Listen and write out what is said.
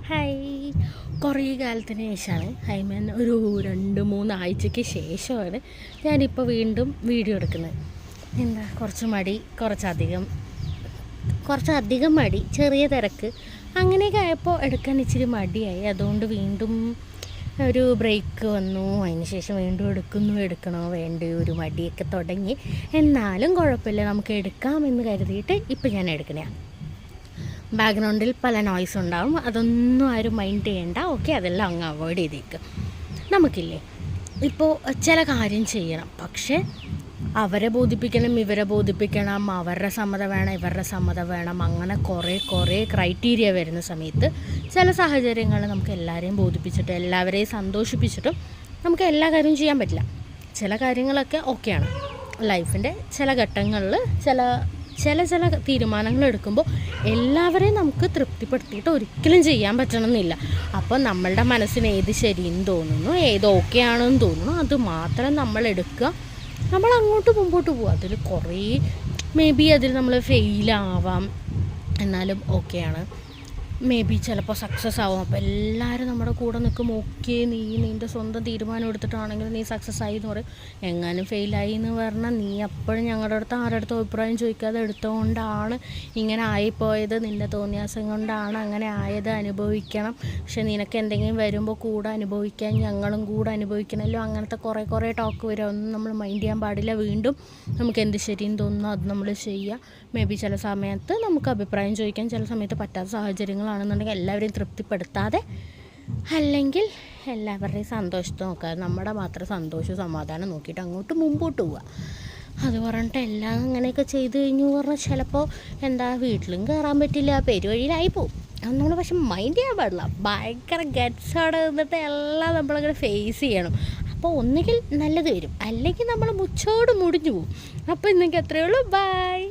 Hi. കുറേ കാലത്തിന് ശേഷമാണ് ഹൈമൻ ഒരു 2-3 ആഴ്ചയ്ക്ക് ശേഷമാണ് ഞാനിപ്പോൾ വീണ്ടും വീഡിയോ എടുക്കുന്നത്. എന്താ കുറച്ച് മടി, കുറച്ചധികം മടി, ചെറിയ തിരക്ക് അങ്ങനെയൊക്കെ ആയപ്പോൾ എടുക്കാൻ ഇച്ചിരി മടിയായി. അതുകൊണ്ട് വീണ്ടും ഒരു ബ്രേക്ക് വന്നു. അതിന് ശേഷം വീണ്ടും എടുക്കണോ വേണ്ടയോ ഒരു മടിയൊക്കെ തുടങ്ങി. എന്നാലും കുഴപ്പമില്ല, നമുക്ക് എടുക്കാമെന്ന് കരുതിയിട്ട് ഇപ്പം ഞാൻ എടുക്കണേ. ബാക്ക്ഗ്രൗണ്ടിൽ പല നോയ്സ് ഉണ്ടാവും, അതൊന്നും ആരും മൈൻഡ് ചെയ്യണ്ട. ഓക്കെ, അതെല്ലാം അങ്ങ് അവോയ്ഡ് ചെയ്തേക്കും. നമുക്കില്ലേ ഇപ്പോൾ ചില കാര്യം ചെയ്യണം, പക്ഷേ അവരെ ബോധിപ്പിക്കണം, ഇവരെ ബോധിപ്പിക്കണം, അവരുടെ സമ്മതം വേണം, ഇവരുടെ സമ്മതം വേണം, അങ്ങനെ കുറേ ക്രൈറ്റീരിയ വരുന്ന സമയത്ത് ചില സാഹചര്യങ്ങൾ നമുക്ക് എല്ലാവരെയും ബോധിപ്പിച്ചിട്ടും എല്ലാവരെയും സന്തോഷിപ്പിച്ചിട്ടും നമുക്ക് എല്ലാ കാര്യവും ചെയ്യാൻ പറ്റില്ല. ചില കാര്യങ്ങളൊക്കെ ഓക്കെയാണ്. ലൈഫിൻ്റെ ചില ഘട്ടങ്ങളിൽ ചില തീരുമാനങ്ങൾ എടുക്കുമ്പോൾ എല്ലാവരെയും നമുക്ക് തൃപ്തിപ്പെടുത്തിയിട്ട് ഒരിക്കലും ചെയ്യാൻ പറ്റണമെന്നില്ല. അപ്പോൾ നമ്മളുടെ മനസ്സിന് ഏത് ശരിയെന്ന് തോന്നുന്നു, ഏത് ഓക്കെ ആണെന്ന് തോന്നുന്നു, അത് മാത്രം നമ്മൾ എടുക്കുക. നമ്മൾ അങ്ങോട്ട് മുമ്പോട്ട് പോവുക. അതിൽ കുറേ അതിൽ നമ്മൾ ഫെയിലാവാം, എന്നാലും ഓക്കെയാണ്. ചിലപ്പോൾ സക്സസ് ആവും. അപ്പോൾ എല്ലാവരും നമ്മുടെ കൂടെ നിൽക്കും. ഓക്കെ, നിൻ്റെ സ്വന്തം തീരുമാനം എടുത്തിട്ടാണെങ്കിൽ നീ സക്സസ് ആയി എന്ന് പറയും. എങ്ങാനും ഫെയിലായി എന്ന് പറഞ്ഞാൽ നീ അപ്പോഴും ഞങ്ങളുടെ അടുത്ത് ആരുടെ അഭിപ്രായം ചോദിക്കാതെ എടുത്തുകൊണ്ടാണ് ഇങ്ങനെ ആയിപ്പോയത്, നിൻ്റെ തോന്നിയാസം കൊണ്ടാണ് അങ്ങനെ ആയത്, അനുഭവിക്കണം. പക്ഷെ നിനക്ക് എന്തെങ്കിലും വരുമ്പോൾ കൂടെ അനുഭവിക്കാൻ ഞങ്ങളും കൂടെ അനുഭവിക്കണമല്ലോ. അങ്ങനത്തെ കുറേ ടോക്ക് വരും. ഒന്നും നമ്മൾ മൈൻഡ് ചെയ്യാൻ പാടില്ല. വീണ്ടും നമുക്ക് എന്ത് ശരിയെന്ന് തോന്നുന്നു അത് നമ്മൾ ചെയ്യുക. ചില സമയത്ത് നമുക്ക് അഭിപ്രായം ചോദിക്കാൻ ചില സമയത്ത് പറ്റാത്ത സാഹചര്യങ്ങളാണെന്നുണ്ടെങ്കിൽ എല്ലാവരെയും തൃപ്തിപ്പെടുത്താതെ, അല്ലെങ്കിൽ എല്ലാവരുടെയും സന്തോഷത്തെ നോക്കാതെ നമ്മുടെ മാത്രം സന്തോഷവും സമാധാനം നോക്കിയിട്ട് അങ്ങോട്ട് മുമ്പോട്ട് പോവുക. അത് പറഞ്ഞിട്ട് എല്ലാം അങ്ങനെയൊക്കെ ചെയ്ത് കഴിഞ്ഞു പറഞ്ഞാൽ ചിലപ്പോൾ വീട്ടിലും കയറാൻ പറ്റില്ല, പെരുവഴിയിലായി പോവും. അത് നമ്മൾ പക്ഷെ മൈൻഡ് ചെയ്യാൻ പാടില്ല. ഭയങ്കര ഗട്ട്സോടെ നിന്നിട്ട് എല്ലാം നമ്മളങ്ങനെ ഫേസ് ചെയ്യണം. അപ്പോൾ ഒന്നുകിൽ നല്ലത് വരും, അല്ലെങ്കിൽ നമ്മൾ മുച്ചോട് മുടിഞ്ഞു പോവും. അപ്പോൾ ഇന്നൊക്കെ അത്രയേ ഉള്ളൂ. ബൈ.